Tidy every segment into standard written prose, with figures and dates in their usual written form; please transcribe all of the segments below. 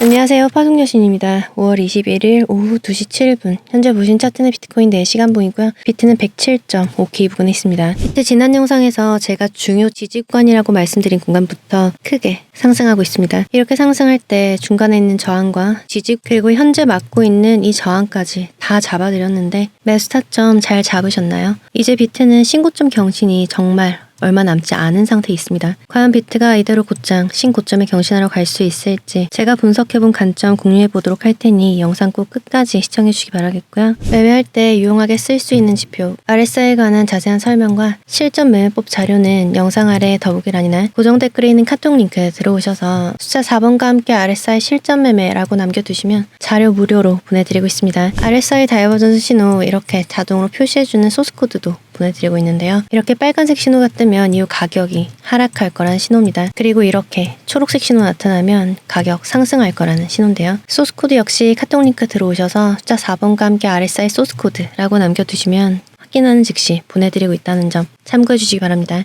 안녕하세요. 파송여신입니다. 5월 21일 오후 2시 7분 현재 보신 차트는 비트코인 4시간봉이고요. 비트는 107.5K 부근에 있습니다. 비트 지난 영상에서 제가 중요 지지 구간이라고 말씀드린 공간부터 크게 상승하고 있습니다. 이렇게 상승할 때 중간에 있는 저항과 지지 그리고 현재 막고 있는 이 저항까지 다 잡아드렸는데 매수 타점 잘 잡으셨나요? 이제 비트는 신고점 경신이 정말 얼마 남지 않은 상태에 있습니다. 과연 비트가 이대로 곧장 신고점에 경신하러 갈 수 있을지 제가 분석해본 관점 공유해보도록 할 테니 영상 꼭 끝까지 시청해주시기 바라겠고요. 매매할 때 유용하게 쓸 수 있는 지표, RSI에 관한 자세한 설명과 실전 매매법 자료는 영상 아래 더보기란이나 고정 댓글에 있는 카톡 링크 들어오셔서 숫자 4번과 함께 RSI 실전 매매라고 남겨두시면 자료 무료로 보내드리고 있습니다. RSI 다이버전스 신호 이렇게 자동으로 표시해주는 소스코드도 보내드리고 있는데요. 이렇게 빨간색 신호가 뜨면 이후 가격이 하락할 거라는 신호입니다. 그리고 이렇게 초록색 신호 나타나면 가격 상승할 거라는 신호인데요. 소스코드 역시 카톡 링크 들어오셔서 숫자 4번과 함께 RSI 소스코드라고 남겨두시면 확인하는 즉시 보내드리고 있다는 점 참고해 주시기 바랍니다.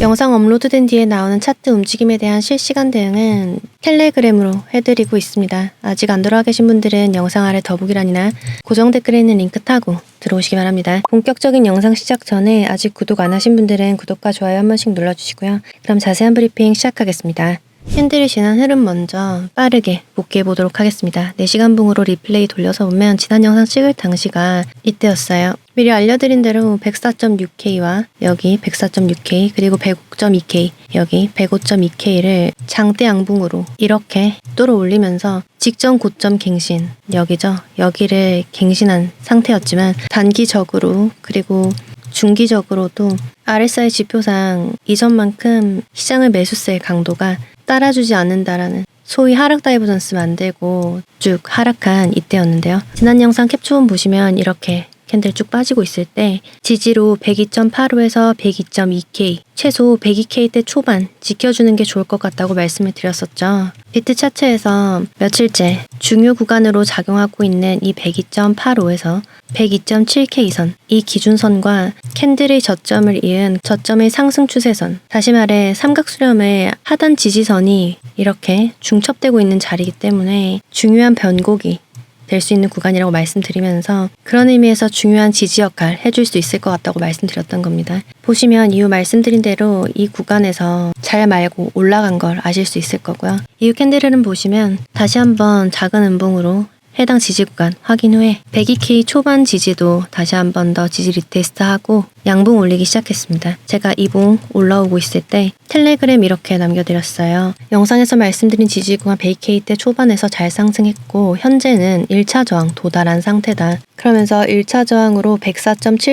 영상 업로드된 뒤에 나오는 차트 움직임에 대한 실시간 대응은 텔레그램으로 해드리고 있습니다. 아직 안 들어와 계신 분들은 영상 아래 더보기란이나 고정 댓글에 있는 링크 타고 들어오시기 바랍니다. 본격적인 영상 시작 전에 아직 구독 안 하신 분들은 구독과 좋아요 한 번씩 눌러주시고요. 그럼 자세한 브리핑 시작하겠습니다. 캔들이 지난 흐름 먼저 빠르게 복귀해 보도록 하겠습니다. 4시간봉으로 리플레이 돌려서 보면 지난 영상 찍을 당시가 이때였어요. 미리 알려드린 대로 104.6K와 여기 104.6K 그리고 105.2K 여기 105.2K를 장대 양봉으로 이렇게 뚫어 올리면서 직전 고점 갱신 여기죠. 여기를 갱신한 상태였지만 단기적으로 그리고 중기적으로도 RSI 지표상 이전만큼 시장의 매수세의 강도가 따라주지 않는다라는 소위 하락 다이버전스 만들고 쭉 하락한 이때였는데요. 지난 영상 캡처본 보시면 이렇게 캔들 쭉 빠지고 있을 때 지지로 102.85에서 102.2K 최소 102K대 초반 지켜주는 게 좋을 것 같다고 말씀을 드렸었죠. 비트 차트에서 며칠째 중요 구간으로 작용하고 있는 이 102.85에서 102.7K 선, 이 기준선과 캔들의 저점을 이은 저점의 상승 추세선, 다시 말해 삼각수렴의 하단 지지선이 이렇게 중첩되고 있는 자리이기 때문에 중요한 변곡이 될 수 있는 구간이라고 말씀드리면서 그런 의미에서 중요한 지지 역할 해줄 수 있을 것 같다고 말씀드렸던 겁니다. 보시면 이후 말씀드린 대로 이 구간에서 잘 말고 올라간 걸 아실 수 있을 거고요. 이후 캔들 흐름 보시면 다시 한번 작은 음봉으로 해당 지지 구간 확인 후에 102K 초반 지지도 다시 한 번 더 지지 리테스트하고 양봉 올리기 시작했습니다. 제가 이봉 올라오고 있을 때 텔레그램 이렇게 남겨드렸어요. 영상에서 말씀드린 지지 구간 102K대 초반에서 잘 상승했고 현재는 1차 저항 도달한 상태다. 그러면서 1차 저항으로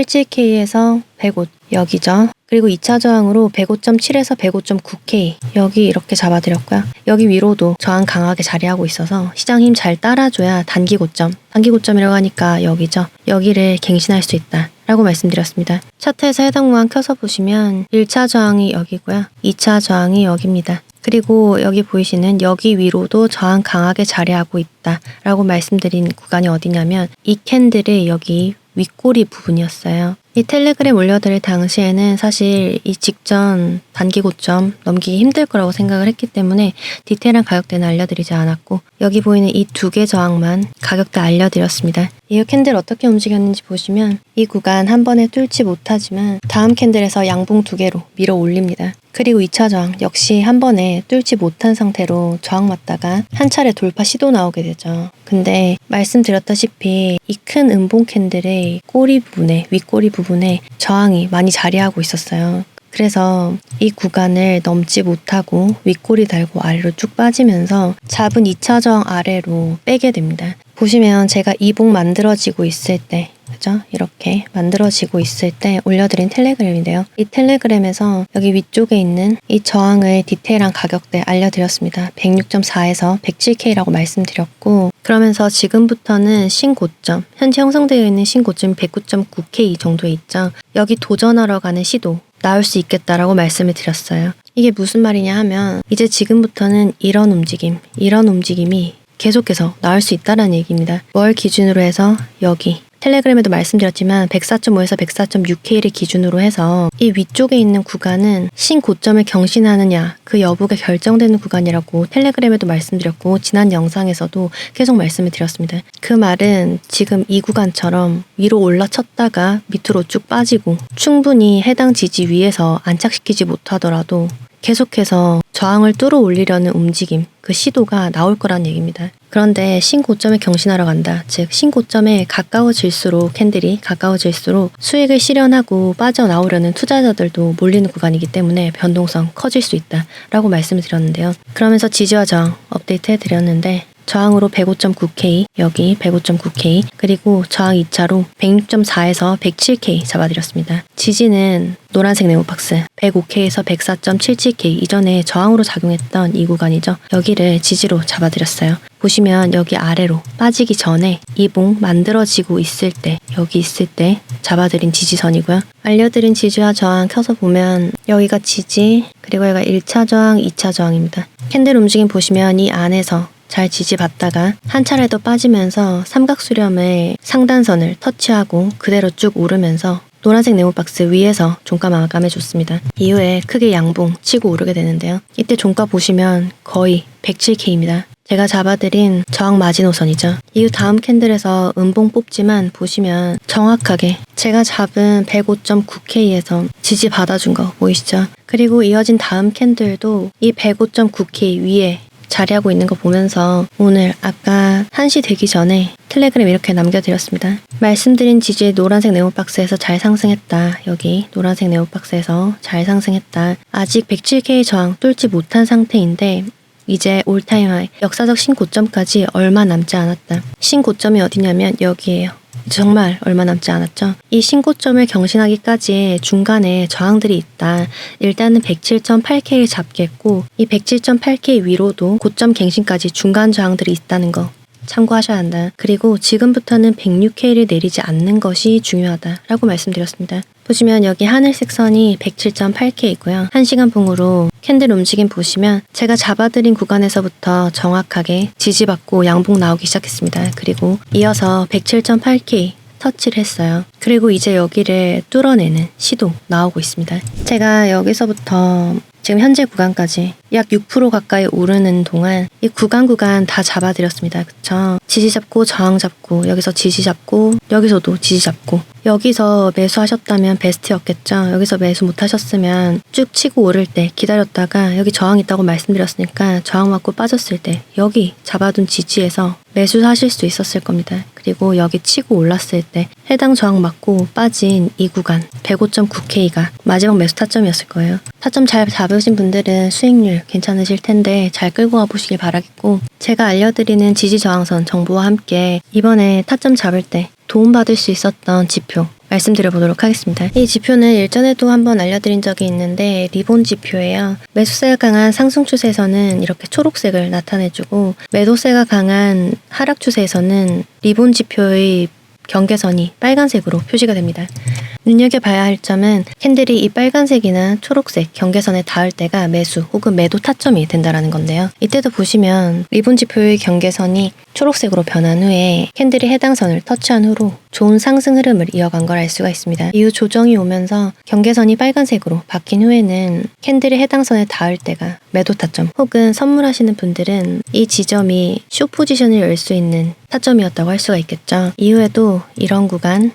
104.77K에서 105 여기죠. 그리고 2차 저항으로 105.7에서 105.9K 여기 이렇게 잡아드렸고요. 여기 위로도 저항 강하게 자리하고 있어서 시장 힘 잘 따라줘야 단기 고점이라고 하니까 여기죠. 여기를 갱신할 수 있다 라고 말씀드렸습니다. 차트에서 해당 구간 켜서 보시면 1차 저항이 여기고요. 2차 저항이 여기입니다. 그리고 여기 보이시는 여기 위로도 저항 강하게 자리하고 있다 라고 말씀드린 구간이 어디냐면 이 캔들의 여기 윗꼬리 부분이었어요. 이 텔레그램 올려드릴 당시에는 사실 이 직전 단기 고점 넘기기 힘들 거라고 생각을 했기 때문에 디테일한 가격대는 알려드리지 않았고 여기 보이는 이 두 개 저항만 가격대 알려드렸습니다. 이 캔들 어떻게 움직였는지 보시면 이 구간 한 번에 뚫지 못하지만 다음 캔들에서 양봉 두 개로 밀어 올립니다. 그리고 2차 저항 역시 한 번에 뚫지 못한 상태로 저항 맞다가 한 차례 돌파 시도 나오게 되죠. 근데 말씀드렸다시피 이 큰 음봉 캔들의 꼬리 부분에 윗꼬리 부분에 저항이 많이 자리하고 있었어요. 그래서 이 구간을 넘지 못하고 윗꼬리 달고 아래로 쭉 빠지면서 잡은 2차 저항 아래로 빼게 됩니다. 보시면 제가 이봉 만들어지고 있을 때 그죠? 이렇게 만들어지고 있을 때 올려드린 텔레그램인데요. 이 텔레그램에서 여기 위쪽에 있는 이 저항을 디테일한 가격대 알려드렸습니다. 106.4에서 107K라고 말씀드렸고 그러면서 지금부터는 신고점, 현재 형성되어 있는 신고점이 109.9K 정도에 있죠. 여기 도전하러 가는 시도 나올 수 있겠다라고 말씀을 드렸어요. 이게 무슨 말이냐 하면 이제 지금부터는 이런 움직임이 계속해서 나올 수 있다는 얘기입니다. 뭘 기준으로 해서 여기 텔레그램에도 말씀드렸지만 104.5에서 104.6K를 기준으로 해서 이 위쪽에 있는 구간은 신고점을 경신하느냐 그 여부가 결정되는 구간이라고 텔레그램에도 말씀드렸고 지난 영상에서도 계속 말씀을 드렸습니다. 그 말은 지금 이 구간처럼 위로 올라쳤다가 밑으로 쭉 빠지고 충분히 해당 지지 위에서 안착시키지 못하더라도 계속해서 저항을 뚫어 올리려는 움직임, 그 시도가 나올 거란 얘기입니다. 그런데 신고점에 경신하러 간다. 즉 신고점에 가까워질수록 캔들이 가까워질수록 수익을 실현하고 빠져나오려는 투자자들도 몰리는 구간이기 때문에 변동성 커질 수 있다라고 말씀을 드렸는데요. 그러면서 지지와 저항 업데이트 해드렸는데 저항으로 105.9K, 여기 105.9K, 그리고 저항 2차로 106.4에서 107K 잡아드렸습니다. 지지는 노란색 네모박스 105K에서 104.77K 이전에 저항으로 작용했던 이 구간이죠. 여기를 지지로 잡아드렸어요. 보시면 여기 아래로 빠지기 전에 이봉 만들어지고 있을 때 여기 있을 때 잡아드린 지지선이고요. 알려드린 지지와 저항 켜서 보면 여기가 지지 그리고 여기가 1차 저항, 2차 저항입니다. 캔들 움직임 보시면 이 안에서 잘 지지받다가 한 차례 더 빠지면서 삼각수렴의 상단선을 터치하고 그대로 쭉 오르면서 노란색 네모박스 위에서 종가 마감해줬습니다. 이후에 크게 양봉 치고 오르게 되는데요. 이때 종가 보시면 거의 107K입니다. 제가 잡아드린 저항 마지노선이죠. 이후 다음 캔들에서 음봉 뽑지만 보시면 정확하게 제가 잡은 105.9K에서 지지 받아준 거 보이시죠? 그리고 이어진 다음 캔들도 이 105.9K 위에 자리하고 있는 거 보면서 오늘 아까 1시 되기 전에 텔레그램 이렇게 남겨드렸습니다. 말씀드린 지지의 노란색 네모박스에서 잘 상승했다. 여기 노란색 네모박스에서 잘 상승했다. 아직 107K 저항 뚫지 못한 상태인데 이제 올타임 하이 역사적 신고점까지 얼마 남지 않았다. 신고점이 어디냐면 여기에요. 정말 얼마 남지 않았죠. 이 신고점을 경신하기까지 중간에 저항들이 있다. 일단은 107.8K를 잡겠고 이 107.8K 위로도 고점 갱신까지 중간 저항들이 있다는 거 참고하셔야 한다. 그리고 지금부터는 106K를 내리지 않는 것이 중요하다라고 말씀드렸습니다. 보시면 여기 하늘색 선이 107.8K이고요. 1시간 봉으로 캔들 움직임 보시면 제가 잡아드린 구간에서부터 정확하게 지지받고 양봉 나오기 시작했습니다. 그리고 이어서 107.8K 터치를 했어요. 그리고 이제 여기를 뚫어내는 시도 나오고 있습니다. 제가 여기서부터 지금 현재 구간까지 약 6% 가까이 오르는 동안 이 구간 다 잡아드렸습니다. 그쵸? 지지 잡고 저항 잡고 여기서 지지 잡고 여기서도 지지 잡고 여기서 매수하셨다면 베스트였겠죠. 여기서 매수 못하셨으면 쭉 치고 오를 때 기다렸다가 여기 저항 있다고 말씀드렸으니까 저항 맞고 빠졌을 때 여기 잡아둔 지지에서 매수하실 수 있었을 겁니다. 그리고 여기 치고 올랐을 때 해당 저항 맞고 빠진 이 구간 105.9K가 마지막 매수 타점이었을 거예요. 타점 잘 잡으신 분들은 수익률 괜찮으실 텐데 잘 끌고 가보시길 바라겠고 제가 알려드리는 지지 저항선 정보와 함께 이번에 타점 잡을 때 도움받을 수 있었던 지표 말씀드려보도록 하겠습니다. 이 지표는 일전에도 한번 알려드린 적이 있는데 리본 지표예요. 매수세가 강한 상승 추세에서는 이렇게 초록색을 나타내주고 매도세가 강한 하락 추세에서는 리본 지표의 경계선이 빨간색으로 표시가 됩니다. 눈여겨봐야 할 점은 캔들이 이 빨간색이나 초록색 경계선에 닿을 때가 매수 혹은 매도 타점이 된다는 건데요. 이때도 보시면 리본 지표의 경계선이 초록색으로 변한 후에 캔들이 해당 선을 터치한 후로 좋은 상승 흐름을 이어간 걸 알 수가 있습니다. 이후 조정이 오면서 경계선이 빨간색으로 바뀐 후에는 캔들이 해당 선에 닿을 때가 매도 타점 혹은 선물하시는 분들은 이 지점이 숏 포지션을 열 수 있는 타점이었다고 할 수가 있겠죠. 이후에도 이런 구간,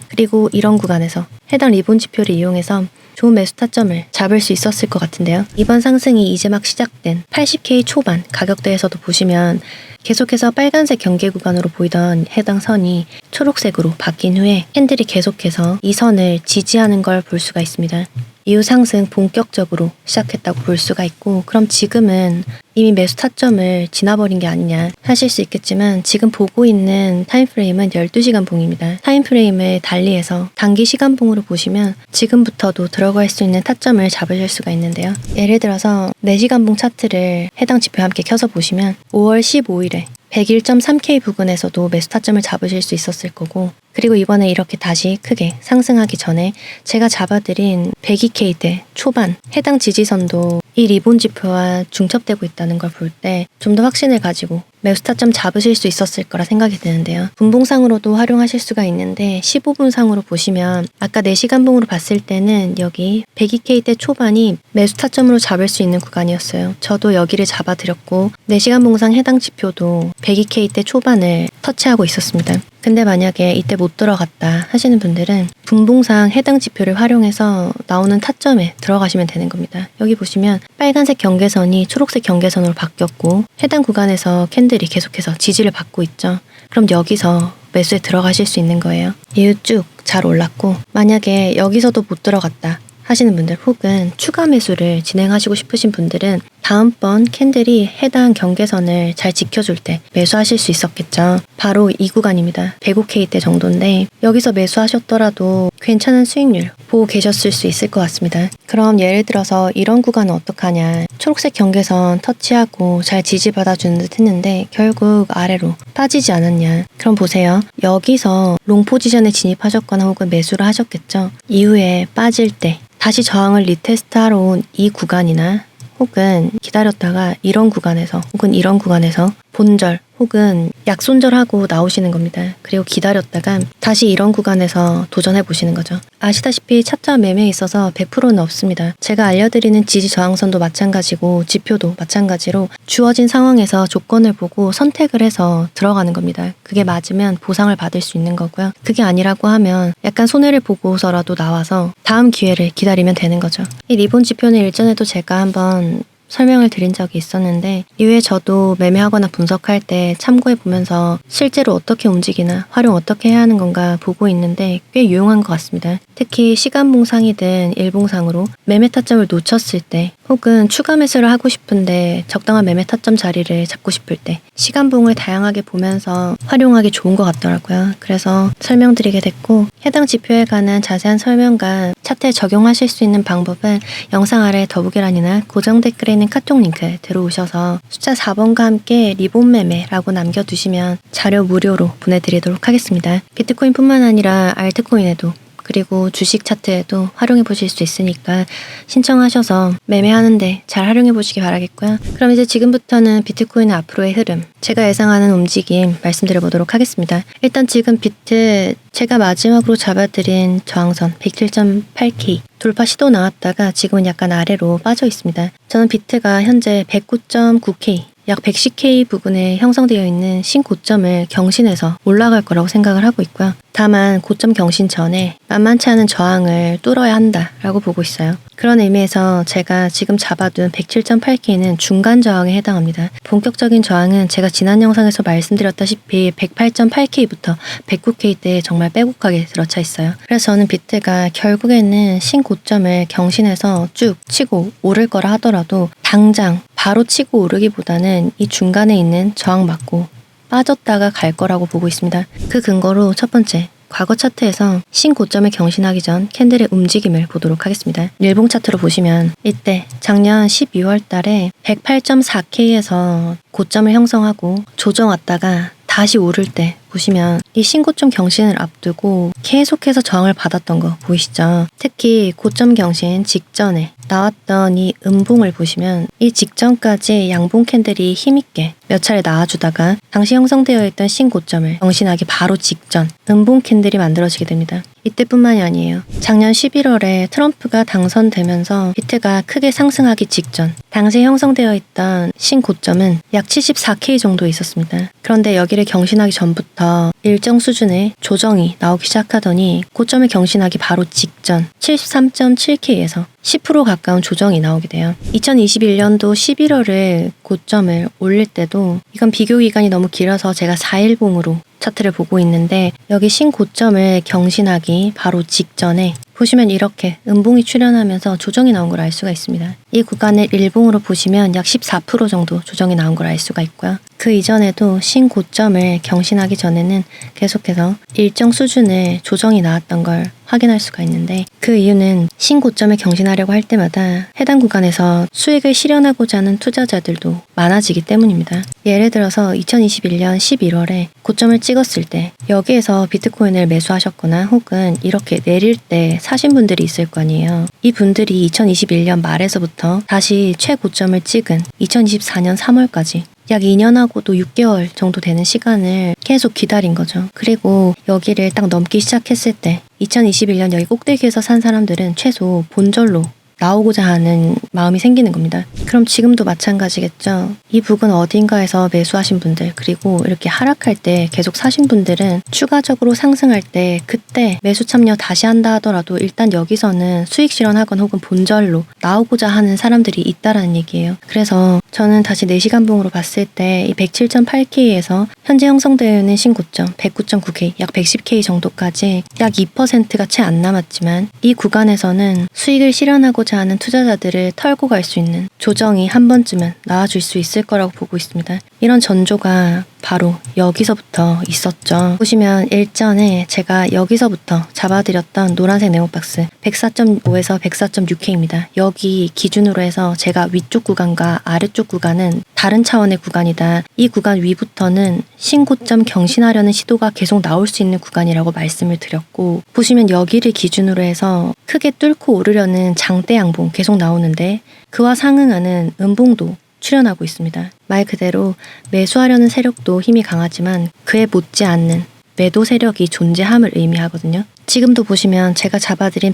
그리고 이런 구간에서 해당 리본 지표를 이용해서 좋은 매수 타점을 잡을 수 있었을 것 같은데요. 이번 상승이 이제 막 시작된 80K 초반 가격대에서도 보시면 계속해서 빨간색 경계 구간으로 보이던 해당 선이 초록색으로 바뀐 후에 캔들이 계속해서 이 선을 지지하는 걸 볼 수가 있습니다. 이후 상승 본격적으로 시작했다고 볼 수가 있고 그럼 지금은 이미 매수 타점을 지나버린 게 아니냐 하실 수 있겠지만 지금 보고 있는 타임프레임은 12시간 봉입니다. 타임프레임을 달리해서 단기 시간봉으로 보시면 지금부터도 들어갈 수 있는 타점을 잡으실 수가 있는데요. 예를 들어서 4시간 봉 차트를 해당 지표와 함께 켜서 보시면 5월 15일에 101.3K 부근에서도 매수 타점을 잡으실 수 있었을 거고 그리고 이번에 이렇게 다시 크게 상승하기 전에 제가 잡아드린 102K대 초반 해당 지지선도 이 리본 지표와 중첩되고 있다는 걸 볼 때 좀 더 확신을 가지고 매수 타점 잡으실 수 있었을 거라 생각이 드는데요. 분봉상으로도 활용하실 수가 있는데 15분상으로 보시면 아까 4시간봉으로 봤을 때는 여기 102K대 초반이 매수 타점으로 잡을 수 있는 구간이었어요. 저도 여기를 잡아드렸고 4시간봉상 해당 지표도 102K대 초반을 터치하고 있었습니다. 근데 만약에 이때 못 들어갔다 하시는 분들은 분봉상 해당 지표를 활용해서 나오는 타점에 들어가시면 되는 겁니다. 여기 보시면 빨간색 경계선이 초록색 경계선으로 바뀌었고 해당 구간에서 캔들이 계속해서 지지를 받고 있죠. 그럼 여기서 매수에 들어가실 수 있는 거예요. 이후 쭉 잘 올랐고 만약에 여기서도 못 들어갔다 하시는 분들 혹은 추가 매수를 진행하시고 싶으신 분들은 다음번 캔들이 해당 경계선을 잘 지켜줄 때 매수하실 수 있었겠죠. 바로 이 구간입니다. 105K대 정도인데 여기서 매수하셨더라도 괜찮은 수익률 보고 계셨을 수 있을 것 같습니다. 그럼 예를 들어서 이런 구간은 어떡하냐. 초록색 경계선 터치하고 잘 지지받아주는 듯 했는데 결국 아래로 빠지지 않았냐. 그럼 보세요. 여기서 롱 포지션에 진입하셨거나 혹은 매수를 하셨겠죠. 이후에 빠질 때 다시 저항을 리테스트하러 온 이 구간이나 혹은 기다렸다가 이런 구간에서 혹은 이런 구간에서 본절 혹은 약손절하고 나오시는 겁니다. 그리고 기다렸다가 다시 이런 구간에서 도전해 보시는 거죠. 아시다시피 차트와 매매에 있어서 100%는 없습니다. 제가 알려드리는 지지 저항선도 마찬가지고 지표도 마찬가지로 주어진 상황에서 조건을 보고 선택을 해서 들어가는 겁니다. 그게 맞으면 보상을 받을 수 있는 거고요. 그게 아니라고 하면 약간 손해를 보고서라도 나와서 다음 기회를 기다리면 되는 거죠. 이 리본 지표는 일전에도 제가 한번 설명을 드린 적이 있었는데 이후에 저도 매매하거나 분석할 때 참고해 보면서 실제로 어떻게 움직이나 활용 어떻게 해야 하는 건가 보고 있는데 꽤 유용한 것 같습니다. 특히 시간봉상이든 일봉상으로 매매 타점을 놓쳤을 때 혹은 추가 매수를 하고 싶은데 적당한 매매 타점 자리를 잡고 싶을 때 시간봉을 다양하게 보면서 활용하기 좋은 것 같더라고요. 그래서 설명드리게 됐고 해당 지표에 관한 자세한 설명과 차트에 적용하실 수 있는 방법은 영상 아래 더보기란이나 고정 댓글에 있는 카톡 링크 들어오셔서 숫자 4번과 함께 리본 매매라고 남겨두시면 자료 무료로 보내드리도록 하겠습니다. 비트코인뿐만 아니라 알트코인에도 그리고 주식 차트에도 활용해 보실 수 있으니까 신청하셔서 매매하는데 잘 활용해 보시기 바라겠고요. 그럼 이제 지금부터는 비트코인의 앞으로의 흐름, 제가 예상하는 움직임 말씀드려 보도록 하겠습니다. 일단 지금 비트 제가 마지막으로 잡아드린 저항선 107.8K 돌파 시도 나왔다가 지금은 약간 아래로 빠져 있습니다. 저는 비트가 현재 109.9K 약 110K 부근에 형성되어 있는 신고점을 경신해서 올라갈 거라고 생각을 하고 있고요. 다만 고점 경신 전에 만만치 않은 저항을 뚫어야 한다라고 보고 있어요. 그런 의미에서 제가 지금 잡아둔 107.8K는 중간 저항에 해당합니다. 본격적인 저항은 제가 지난 영상에서 말씀드렸다시피 108.8K부터 109K대에 정말 빼곡하게 들어차 있어요. 그래서 저는 비트가 결국에는 신고점을 경신해서 쭉 치고 오를 거라 하더라도 당장 바로 치고 오르기보다는 이 중간에 있는 저항 맞고 빠졌다가 갈 거라고 보고 있습니다. 그 근거로 첫 번째, 과거 차트에서 신고점을 경신하기 전 캔들의 움직임을 보도록 하겠습니다. 일봉 차트로 보시면 이때 작년 12월 달에 108.4K에서 고점을 형성하고 조정 왔다가 다시 오를 때 보시면 이 신고점 경신을 앞두고 계속해서 저항을 받았던 거 보이시죠? 특히 고점 경신 직전에 나왔던 이 음봉을 보시면 이 직전까지 양봉 캔들이 힘있게 몇 차례 나와주다가 당시 형성되어 있던 신고점을 경신하기 바로 직전 음봉 캔들이 만들어지게 됩니다. 이때뿐만이 아니에요. 작년 11월에 트럼프가 당선되면서 비트가 크게 상승하기 직전 당시에 형성되어 있던 신고점은 약 74K 정도 있었습니다. 그런데 여기를 경신하기 전부터 일정 수준의 조정이 나오기 시작하더니 고점을 경신하기 바로 직전 73.7K에서 10% 가까운 조정이 나오게 돼요. 2021년도 11월에 고점을 올릴 때도 이건 비교 기간이 너무 길어서 제가 4일봉으로 차트를 보고 있는데 여기 신고점을 경신하기 바로 직전에 보시면 이렇게 음봉이 출현하면서 조정이 나온 걸 알 수가 있습니다. 이 구간을 일봉으로 보시면 약 14% 정도 조정이 나온 걸 알 수가 있고요. 그 이전에도 신고점을 경신하기 전에는 계속해서 일정 수준의 조정이 나왔던 걸 확인할 수가 있는데 그 이유는 신고점을 경신하려고 할 때마다 해당 구간에서 수익을 실현하고자 하는 투자자들도 많아지기 때문입니다. 예를 들어서 2021년 11월에 고점을 찍었을 때 여기에서 비트코인을 매수하셨거나 혹은 이렇게 내릴 때 사신 분들이 있을 거 아니에요. 이 분들이 2021년 말에서부터 다시 최고점을 찍은 2024년 3월까지 약 2년하고도 6개월 정도 되는 시간을 계속 기다린 거죠. 그리고 여기를 딱 넘기 시작했을 때 2021년 여기 꼭대기에서 산 사람들은 최소 본절로 나오고자 하는 마음이 생기는 겁니다. 그럼 지금도 마찬가지겠죠. 이 부근 어딘가에서 매수하신 분들, 그리고 이렇게 하락할 때 계속 사신 분들은 추가적으로 상승할 때 그때 매수 참여 다시 한다 하더라도 일단 여기서는 수익 실현하건 혹은 본절로 나오고자 하는 사람들이 있다라는 얘기예요. 그래서 저는 다시 4시간봉으로 봤을 때 이 107.8K에서 현재 형성되어 있는 신고점 109.9K, 약 110K 정도까지 약 2%가 채 안 남았지만 이 구간에서는 수익을 실현하고자 하는 투자자들을 털고 갈 수 있는 조정이 한 번쯤은 나와줄 수 있을 거라고 보고 있습니다. 이런 전조가 바로 여기서부터 있었죠. 보시면 일전에 제가 여기서부터 잡아드렸던 노란색 네모박스 104.5에서 104.6K입니다. 여기 기준으로 해서 제가 위쪽 구간과 아래쪽 구간은 다른 차원의 구간이다. 이 구간 위부터는 신고점 경신하려는 시도가 계속 나올 수 있는 구간이라고 말씀을 드렸고, 보시면 여기를 기준으로 해서 크게 뚫고 오르려는 장대 양봉 계속 나오는데 그와 상응하는 음봉도 출현하고 있습니다. 말 그대로 매수하려는 세력도 힘이 강하지만 그에 못지않는 매도 세력이 존재함을 의미하거든요. 지금도 보시면 제가 잡아드린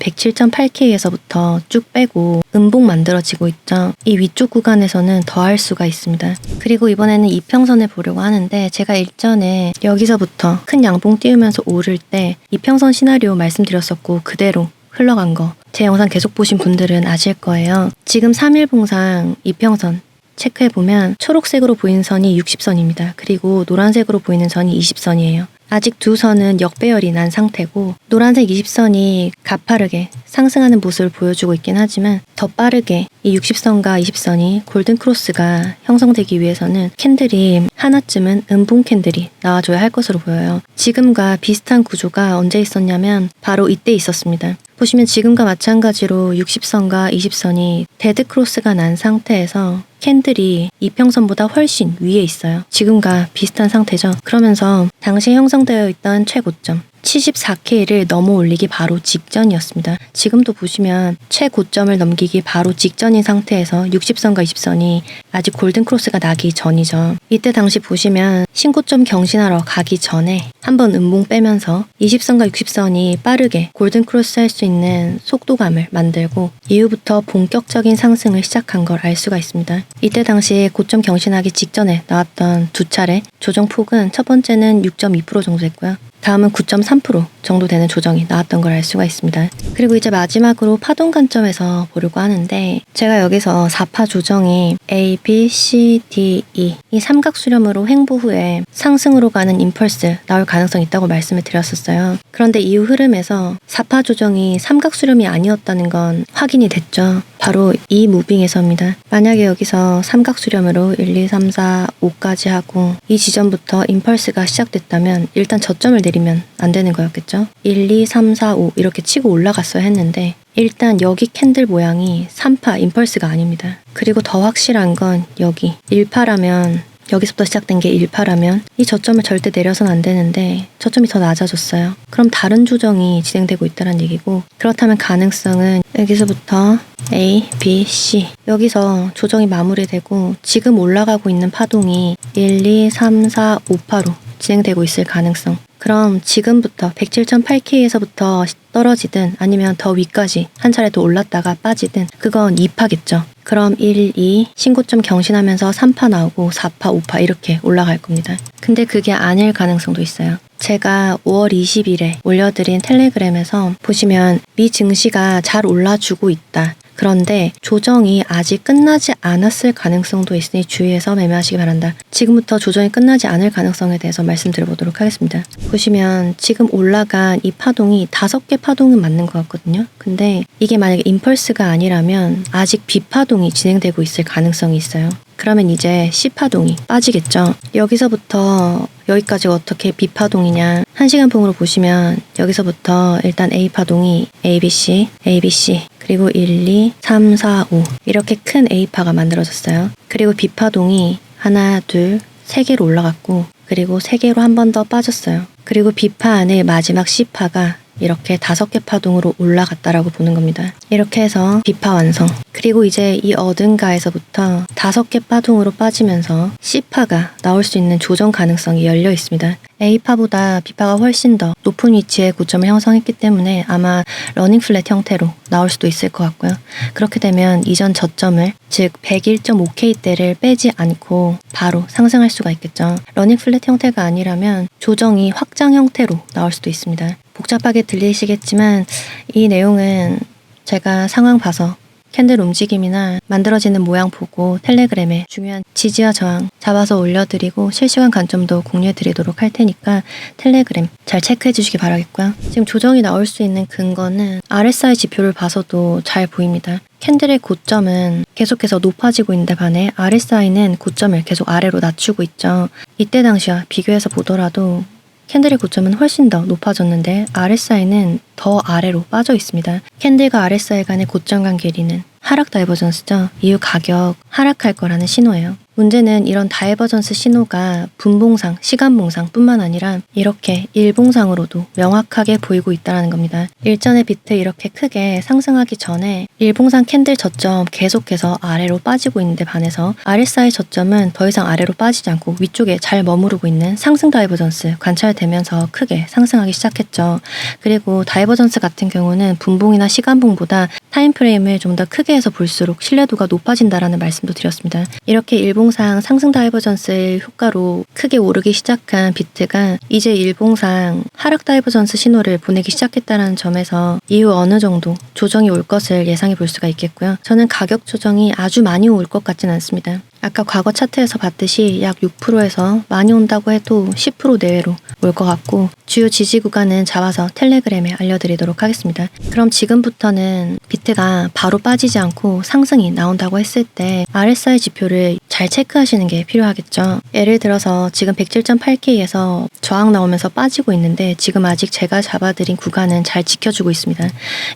107.8K에서부터 쭉 빼고 음봉 만들어지고 있죠. 이 위쪽 구간에서는 더 할 수가 있습니다. 그리고 이번에는 이평선을 보려고 하는데 제가 일전에 여기서부터 큰 양봉 띄우면서 오를 때 이평선 시나리오 말씀드렸었고 그대로 흘러간 거 제 영상 계속 보신 분들은 아실 거예요. 지금 3일 봉상 이평선 체크해보면 초록색으로 보이는 선이 60선입니다. 그리고 노란색으로 보이는 선이 20선이에요. 아직 두 선은 역배열이 난 상태고 노란색 20선이 가파르게 상승하는 모습을 보여주고 있긴 하지만 더 빠르게 이 60선과 20선이 골든크로스가 형성되기 위해서는 캔들이 하나쯤은 음봉 캔들이 나와줘야 할 것으로 보여요. 지금과 비슷한 구조가 언제 있었냐면 바로 이때 있었습니다. 보시면 지금과 마찬가지로 60선과 20선이 데드크로스가 난 상태에서 캔들이 이평선보다 훨씬 위에 있어요. 지금과 비슷한 상태죠. 그러면서 당시 형성되어 있던 최고점 74K를 넘어 올리기 바로 직전이었습니다. 지금도 보시면 최고점을 넘기기 바로 직전인 상태에서 60선과 20선이 아직 골든크로스가 나기 전이죠. 이때 당시 보시면 신고점 경신하러 가기 전에 한번 음봉 빼면서 20선과 60선이 빠르게 골든크로스 할 수 있는 속도감을 만들고 이후부터 본격적인 상승을 시작한 걸 알 수가 있습니다. 이때 당시 고점 경신하기 직전에 나왔던 두 차례 조정폭은 첫 번째는 6.2% 정도 됐고요. 다음은 9.3% 정도 되는 조정이 나왔던 걸 알 수가 있습니다. 그리고 이제 마지막으로 파동 관점에서 보려고 하는데 제가 여기서 4파 조정이 A, B, C, D, E 이 삼각 수렴으로 횡보 후에 상승으로 가는 임펄스 나올 가능성이 있다고 말씀을 드렸었어요. 그런데 이후 흐름에서 4파 조정이 삼각 수렴이 아니었다는 건 확인이 됐죠. 바로 이 무빙에서입니다. 만약에 여기서 삼각 수렴으로 1, 2, 3, 4, 5까지 하고 이 지점부터 임펄스가 시작됐다면 일단 저점을 내리면 안 되는 거였겠죠. 1, 2, 3, 4, 5 이렇게 치고 올라갔어야 했는데 일단 여기 캔들 모양이 3파 임펄스가 아닙니다. 그리고 더 확실한 건 여기 1파라면 여기서부터 시작된 게 1파라면 이 저점을 절대 내려서는 안 되는데 저점이 더 낮아졌어요. 그럼 다른 조정이 진행되고 있다는 얘기고, 그렇다면 가능성은 여기서부터 A, B, C 여기서 조정이 마무리되고 지금 올라가고 있는 파동이 1, 2, 3, 4, 5파로 진행되고 있을 가능성. 그럼 지금부터 107.8K에서부터 떨어지든 아니면 더 위까지 한 차례 더 올랐다가 빠지든 그건 2파겠죠. 그럼 1, 2 신고점 경신하면서 3파 나오고 4파, 5파 이렇게 올라갈 겁니다. 근데 그게 아닐 가능성도 있어요. 제가 5월 20일에 올려드린 텔레그램에서 보시면 미 증시가 잘 올라주고 있다. 그런데 조정이 아직 끝나지 않았을 가능성도 있으니 주의해서 매매하시기 바란다. 지금부터 조정이 끝나지 않을 가능성에 대해서 말씀드려보도록 하겠습니다. 보시면 지금 올라간 이 파동이 5개 파동은 맞는 것 같거든요. 근데 이게 만약에 임펄스가 아니라면 아직 B파동이 진행되고 있을 가능성이 있어요. 그러면 이제 C파동이 빠지겠죠. 여기서부터 여기까지 어떻게 B파동이냐. 1시간 봉으로 보시면 여기서부터 일단 A파동이 ABC, ABC 그리고 1, 2, 3, 4, 5 이렇게 큰 A파가 만들어졌어요. 그리고 B파동이 하나, 둘, 3개로 올라갔고 그리고 3개로 한 번 더 빠졌어요. 그리고 B파 안에 마지막 C파가 이렇게 5개 파동으로 올라갔다라고 보는 겁니다. 이렇게 해서 B파 완성. 그리고 이제 이 어딘가에서부터 5개 파동으로 빠지면서 C파가 나올 수 있는 조정 가능성이 열려 있습니다. A파보다 B파가 훨씬 더 높은 위치에 고점을 형성했기 때문에 아마 러닝 플랫 형태로 나올 수도 있을 것 같고요. 그렇게 되면 이전 저점을 즉 101.5K대를 빼지 않고 바로 상승할 수가 있겠죠. 러닝 플랫 형태가 아니라면 조정이 확장 형태로 나올 수도 있습니다. 복잡하게 들리시겠지만 이 내용은 제가 상황 봐서 캔들 움직임이나 만들어지는 모양 보고 텔레그램에 중요한 지지와 저항 잡아서 올려드리고 실시간 관점도 공유해드리도록 할 테니까 텔레그램 잘 체크해 주시기 바라겠고요. 지금 조정이 나올 수 있는 근거는 RSI 지표를 봐서도 잘 보입니다. 캔들의 고점은 계속해서 높아지고 있는데 반해 RSI는 고점을 계속 아래로 낮추고 있죠. 이때 당시와 비교해서 보더라도 캔들의 고점은 훨씬 더 높아졌는데 RSI는 더 아래로 빠져 있습니다. 캔들과 RSI 간의 고점 간 길이는 하락 다이버전스죠. 이후 가격 하락할 거라는 신호예요. 문제는 이런 다이버전스 신호가 분봉상, 시간봉상 뿐만 아니라 이렇게 일봉상으로도 명확하게 보이고 있다는 겁니다. 일전에 비트 이렇게 크게 상승하기 전에 일봉상 캔들 저점 계속해서 아래로 빠지고 있는데 반해서 RSI 저점은 더 이상 아래로 빠지지 않고 위쪽에 잘 머무르고 있는 상승 다이버전스 관찰되면서 크게 상승하기 시작했죠. 그리고 다이버전스 같은 경우는 분봉이나 시간봉보다 타임프레임을 좀 더 크게 해서 볼수록 신뢰도가 높아진다라는 말씀도 드렸습니다. 이렇게 일봉상 상승 다이버전스의 효과로 크게 오르기 시작한 비트가 이제 일봉상 하락 다이버전스 신호를 보내기 시작했다는 점에서 이후 어느 정도 조정이 올 것을 예상해 볼 수가 있겠고요. 저는 가격 조정이 아주 많이 올 것 같지는 않습니다. 아까 과거 차트에서 봤듯이 약 6%에서 많이 온다고 해도 10% 내외로 올 것 같고 주요 지지 구간은 잡아서 텔레그램에 알려드리도록 하겠습니다. 그럼 지금부터는 비트가 바로 빠지지 않고 상승이 나온다고 했을 때 RSI 지표를 잘 체크하시는 게 필요하겠죠. 예를 들어서 지금 107.8K에서 저항 나오면서 빠지고 있는데 지금 아직 제가 잡아드린 구간은 잘 지켜주고 있습니다.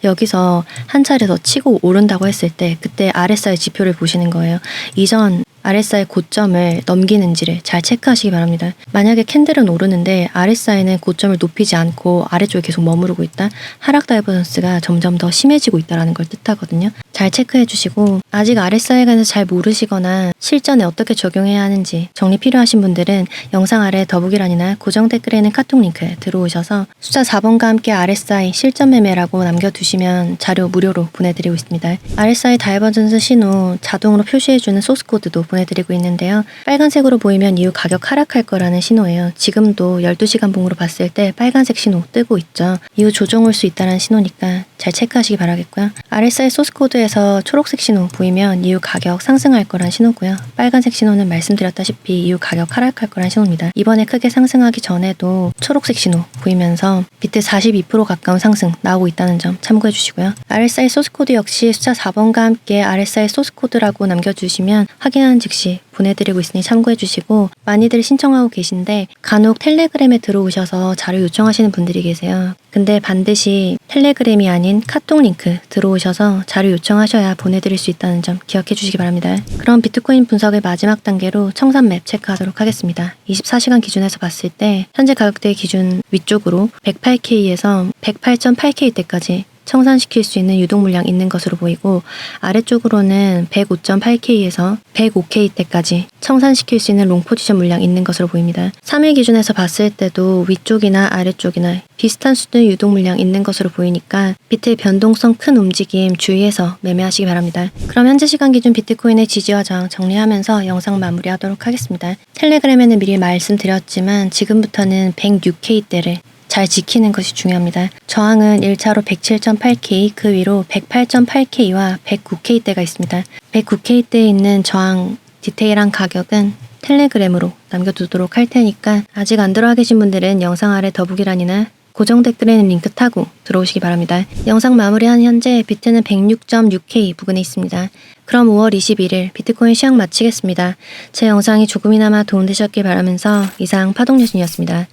여기서 한 차례 더 치고 오른다고 했을 때 그때 RSI 지표를 보시는 거예요. 이전 RSI 고점을 넘기는지를 잘 체크하시기 바랍니다. 만약에 캔들은 오르는데 RSI는 고점을 높이지 않고 아래쪽에 계속 머무르고 있다? 하락 다이버전스가 점점 더 심해지고 있다는 걸 뜻하거든요. 잘 체크해 주시고 아직 RSI에 관해서 잘 모르시거나 실전에 어떻게 적용해야 하는지 정리 필요하신 분들은 영상 아래 더보기란이나 고정 댓글에 있는 카톡 링크 들어오셔서 숫자 4번과 함께 RSI 실전 매매라고 남겨두시면 자료 무료로 보내드리고 있습니다. RSI 다이버전스 신호 자동으로 표시해주는 소스 코드도 보내드리고 있는데요. 빨간색으로 보이면 이후 가격 하락할 거라는 신호예요. 지금도 12시간 봉으로 봤을 때 빨간색 신호 뜨고 있죠. 이후 조정 올 수 있다는 신호니까 잘 체크하시기 바라겠고요. RSI 소스 코드에서 초록색 신호 보이면 이후 가격 상승할 거란 신호고요. 빨간색 신호는 말씀드렸다시피 이후 가격 하락할 거란 신호입니다. 이번에 크게 상승하기 전에도 초록색 신호 보이면서 비트 42% 가까운 상승 나오고 있다는 점 참고해 주시고요. RSI 소스 코드 역시 숫자 4번과 함께 RSI 소스 코드라고 남겨주시면 확인하는 즉시 보내드리고 있으니 참고해 주시고 많이들 신청하고 계신데 간혹 텔레그램에 들어오셔서 자료 요청하시는 분들이 계세요. 근데 반드시 텔레그램이 아닌 카톡 링크 들어오셔서 자료 요청하셔야 보내드릴 수 있다는 점 기억해 주시기 바랍니다. 그럼 비트코인 분석의 마지막 단계로 청산 맵 체크하도록 하겠습니다. 24시간 기준에서 봤을 때 현재 가격대 기준 위쪽으로 108K에서 108.8K 때까지 청산시킬 수 있는 유동 물량 있는 것으로 보이고 아래쪽으로는 105.8K에서 105K 때까지 청산시킬 수 있는 롱 포지션 물량 있는 것으로 보입니다. 3일 기준에서 봤을 때도 위쪽이나 아래쪽이나 비슷한 수준의 유동 물량 있는 것으로 보이니까 비트의 변동성 큰 움직임 주의해서 매매하시기 바랍니다. 그럼 현재 시간 기준 비트코인의 지지와 저항 정리하면서 영상 마무리하도록 하겠습니다. 텔레그램에는 미리 말씀드렸지만 지금부터는 106K대를 잘 지키는 것이 중요합니다. 저항은 1차로 107.8K, 그 위로 108.8K와 109K대가 있습니다. 109K대에 있는 저항 디테일한 가격은 텔레그램으로 남겨두도록 할 테니까 아직 안 들어와 계신 분들은 영상 아래 더보기란이나 고정 댓글에 있는 링크 타고 들어오시기 바랍니다. 영상 마무리한 현재 비트는 106.6K 부근에 있습니다. 그럼 5월 21일 비트코인 시황 마치겠습니다. 제 영상이 조금이나마 도움되셨길 바라면서 이상 파동여신이었습니다.